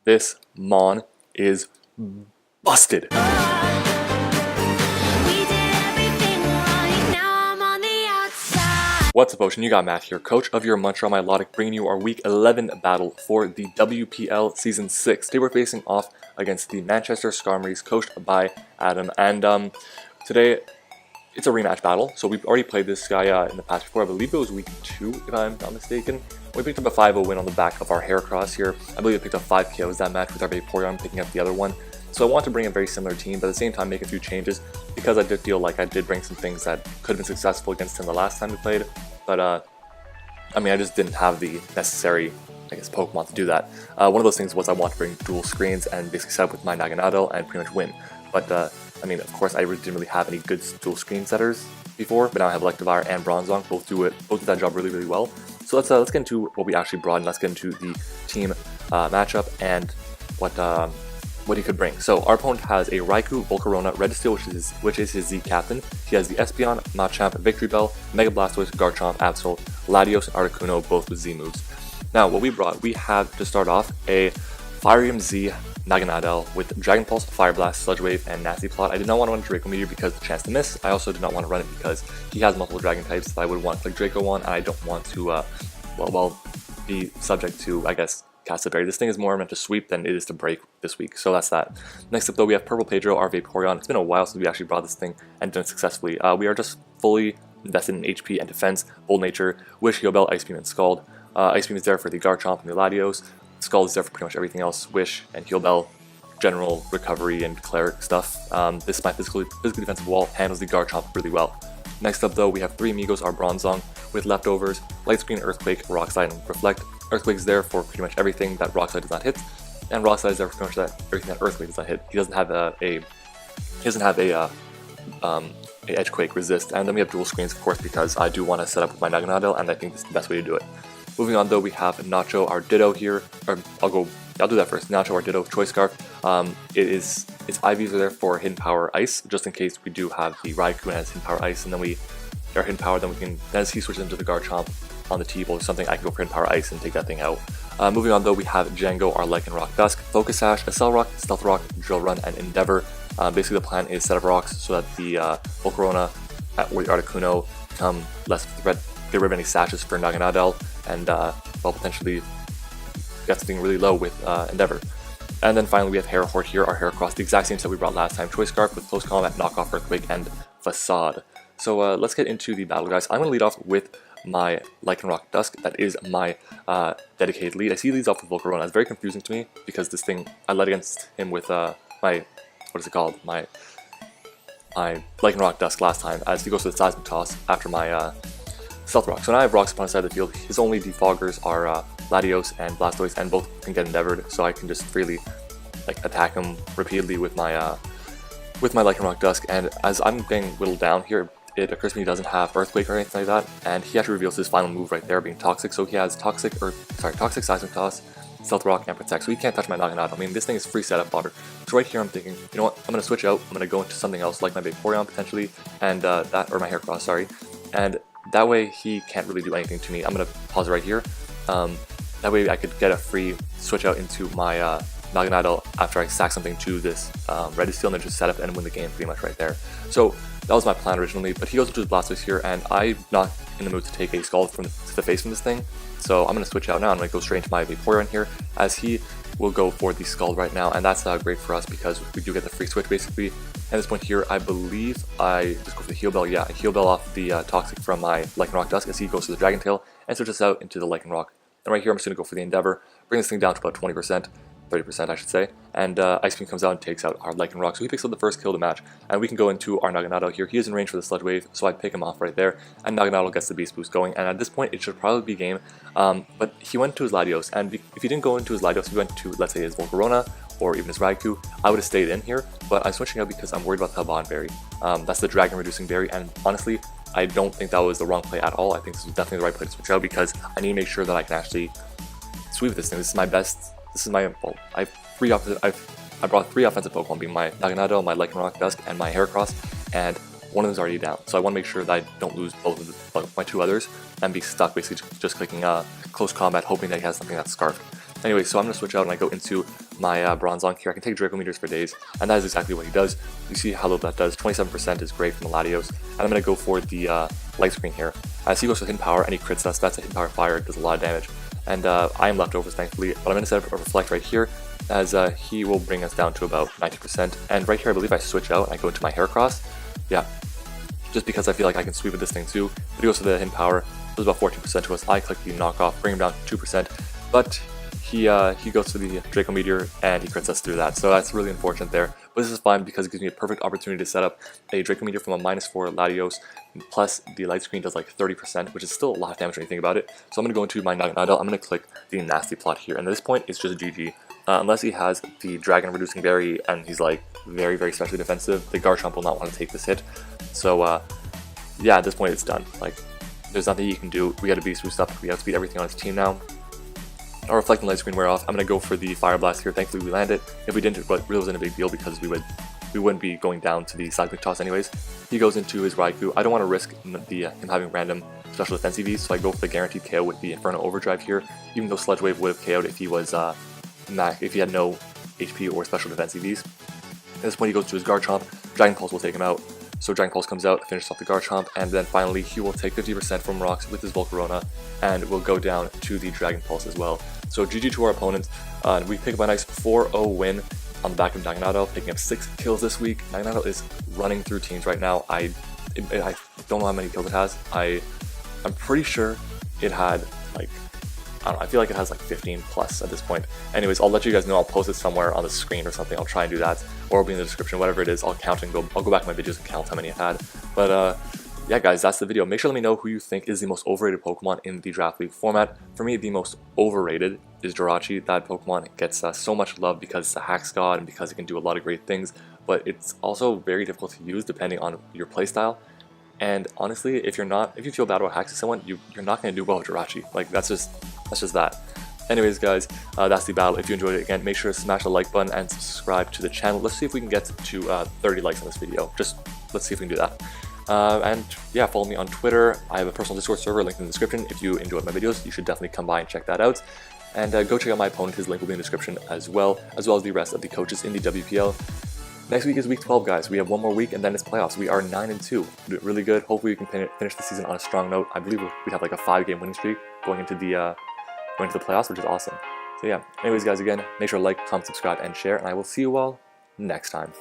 This Mon is busted. What's up, Ocean? You got Matt here, coach of your Montreal Milotic, bringing you our Week 11 battle for the WPL Season 6. Today we're facing off against the Manchester Skarmories, coached by Adam. And today it's a rematch battle. So we've already played this guy in the past before. I believe it was Week 2, if I'm not mistaken. We picked up a 5-0 win on the back of our Heracross here. I believe we picked up 5 KOs that match with our Vaporeon picking up the other one. So I want to bring a very similar team, but at the same time make a few changes because I did feel like I did bring some things that could have been successful against him the last time we played. But I mean, I just didn't have the necessary, I guess, Pokemon to do that. One of those things was I want to bring dual screens and basically set up with my Naganadel and pretty much win. But I mean, of course, I didn't really have any good dual screen setters before, but now I have Electivire and Bronzong, both do that job really, really well. So let's get into what we actually brought, and let's get into the team matchup and what he could bring. So our opponent has a Raikou, Volcarona, Registeel, which is his Z captain. He has the Espeon, Machamp, Victory Bell, Mega Blastoise, Garchomp, Absol, Latios, and Articuno, both with Z moves. Now, what we brought, we have to start off a Firium Z Naganadel with Dragon Pulse, Fire Blast, Sludge Wave, and Nasty Plot. I did not want to run Draco Meteor because of the chance to miss. I also did not want to run it because he has multiple Dragon types that I would want to click Draco on, and I don't want to, be subject to, I guess, Cast a Berry. This thing is more meant to sweep than it is to break this week, so that's that. Next up though, we have Purple Pedro, our Vaporeon. It's been a while since we actually brought this thing and done it successfully. We are just fully invested in HP and defense, Bold Nature, Wish, Heal Bell, Ice Beam, and Scald. Ice Beam is there for the Garchomp and the Latios. Scald is there for pretty much everything else. Wish and Heal Bell, general recovery and cleric stuff. This is my physically defensive wall, handles the Garchomp really well. Next up though, we have 3 Amigos, our Bronzong, with leftovers, Light Screen, Earthquake, Rock Slide, and Reflect. Earthquake is there for pretty much everything that Rock Slide does not hit, and Rock Slide is there for pretty much everything that Earthquake does not hit. He doesn't have a Edgequake resist. And then we have dual screens, of course, because I do want to set up with my Naganadel, and I think this is the best way to do it. Moving on though, we have Nacho, our Ditto here, or I'll do that first. Nacho, our Ditto, Choice Scarf. Its IVs are there for Hidden Power Ice, just in case we do have the Raikou and has Hidden Power Ice, and then our Hidden Power, then as he switches into the Garchomp on the T-Bolt or something, I can go for Hidden Power Ice and take that thing out. Moving on though, we have Django, our Lycanroc Dusk, Focus Sash, Accelerock, Stealth Rock, Drill Run, and Endeavor. Basically the plan is set up rocks so that the Volcarona or the Articuno become less threat, get rid of any sashes for Naganadel, and potentially get something really low with Endeavor. And then finally we have Herahort here, our Heracross, the exact same set we brought last time, Choice Scarf with Close Combat, Knockoff, Earthquake, and Facade. So let's get into the battle, guys. I'm going to lead off with my Lycanroc Dusk. That is my dedicated lead. I see he leads off with Volcarona. It's very confusing to me because this thing, I led against him with my, what is it called? My Lycanroc Dusk last time, as he goes to the Seismic Toss after my Stealth Rock. So now I have rocks upon the side of the field. His only defoggers are Latios and Blastoise, and both can get Endeavored, so I can just freely attack him repeatedly with my Lycanroc Dusk. And as I'm getting whittled down here, it occurs to me he doesn't have Earthquake or anything like that, and he actually reveals his final move right there, being Toxic. So he has Toxic, Seismic Toss, Stealth Rock, and Protect. So he can't touch my Naganadel. I mean, this thing is free setup fodder. So right here I'm thinking, you know what, I'm going to switch out. I'm going to go into something else, like my Vaporeon potentially, and or my Heracross, sorry. And that way he can't really do anything to me. I'm going to pause it right here. That way I could get a free switch out into my Naganadel after I stack something to this Registeel and then just set up and win the game pretty much right there. So that was my plan originally, but he goes into his Blastoise here, and I'm not in the mood to take a Scald to the face from this thing, so I'm going to switch out now. I'm going to go straight into my Vaporeon here, as he will go for the Scald right now, and that's great for us because we do get the free switch basically. At this point here, I believe I just go for the Heal Bell. Yeah, I Heal Bell off the Toxic from my Lycanroc Dusk as he goes to the Dragon Tail and switches out into the Lycanroc. And right here I'm just going to go for the Endeavor, bring this thing down to about 20%. 30% I should say, and Ice Beam comes out and takes out our Lycanroc, so he picks up the first kill of the match, and we can go into our Naganadel here. He is in range for the Sludge Wave, so I pick him off right there, and Naganadel gets the Beast Boost going, and at this point it should probably be game, but he went to his Latios, and if he didn't go into his Latios, he went to, let's say, his Volcarona, or even his Raikou, I would have stayed in here, but I'm switching out because I'm worried about the Habon Berry. That's the Dragon Reducing Berry, and honestly, I don't think that was the wrong play at all. I think this was definitely the right play to switch out because I need to make sure that I can actually sweep this thing. This is my best, well, I brought 3 offensive Pokemon, being my Naganadel, my Lycanroc Dusk, and my Heracross, and one of them is already down. So I want to make sure that I don't lose both of my 2 others and be stuck basically just clicking Close Combat, hoping that he has something that's Scarfed. Anyway, so I'm going to switch out and I go into my bronze on here. I can take Draco Meteors for days, and that is exactly what he does. You see how low that does. 27% is great from the Latios. And I'm going to go for the light screen here. As he goes for hidden power and he crits us, that's a hidden power fire, it does a lot of damage. And I am leftovers, thankfully, but I'm going to set up a reflect right here, as he will bring us down to about 90%. And right here, I believe I switch out and I go into my Heracross. Yeah, just because I feel like I can sweep with this thing too. But he goes for the hidden power, does about 14% to us. I click the knockoff, bring him down to 2%, but he goes for the Draco Meteor and he crits us through that. So that's really unfortunate there. But this is fine because it gives me a perfect opportunity to set up a Draco Meteor from a -4 Latios, plus the light screen does like 30%, which is still a lot of damage when you think about it. So I'm going to go into my Naganadel, I'm going to click the nasty plot here, and at this point it's just GG. Unless he has the Dragon Reducing Berry and he's like very, very specially defensive, the Garchomp will not want to take this hit. So yeah, at this point it's done. Like, there's nothing you can do. We got to beast boost up, we got to beat everything on his team now. Our reflecting light screen wear off. I'm going to go for the Fire Blast here. Thankfully we land it. If we didn't, it really wasn't a big deal because we wouldn't be going down to the Seismic Toss anyways. He goes into his Raikou. I don't want to risk him having random special defense EVs, so I go for the guaranteed KO with the Inferno Overdrive here, even though Sludge Wave would have KO'd if he was if he had no HP or special defense EVs. At this point he goes to his Garchomp. Dragon Pulse will take him out. So Dragon Pulse comes out, finishes off the Garchomp, and then finally he will take 50% from rocks with his Volcarona, and will go down to the Dragon Pulse as well. So GG to our opponent. We pick up a nice 4-0 win on the back of Naganadel, picking up 6 kills this week. Naganadel is running through teams right now. I don't know how many kills it has. I'm pretty sure it had like, I don't know, I feel like it has like 15 plus at this point. Anyways, I'll let you guys know. I'll post it somewhere on the screen or something. I'll try and do that, or it'll be in the description, whatever it is. I'll count and I'll go back to my videos and count how many it had. But yeah guys, that's the video. Make sure to let me know who you think is the most overrated Pokemon in the Draft League format. For me, the most overrated is Jirachi. That Pokemon gets so much love because it's a Hacks God and because it can do a lot of great things, but it's also very difficult to use depending on your playstyle. And honestly, if you feel bad about hacking someone, you're not going to do well with Jirachi. Like, that's just that. Anyways guys, that's the battle. If you enjoyed it, again, make sure to smash the like button and subscribe to the channel. Let's see if we can get to 30 likes on this video. Just let's see if we can do that. And yeah, follow me on Twitter. I have a personal Discord server linked in the description. If you enjoyed my videos, you should definitely come by and check that out. And go check out my opponent. His link will be in the description as well as the rest of the coaches in the WPL. Next week is week 12, guys. We have one more week and then it's playoffs. We are 9-2. Really good. Hopefully we can finish the season on a strong note. I believe we'd have like a 5-game winning streak going into the playoffs, which is awesome. So yeah. Anyways, guys, again, make sure to like, comment, subscribe, and share, and I will see you all next time.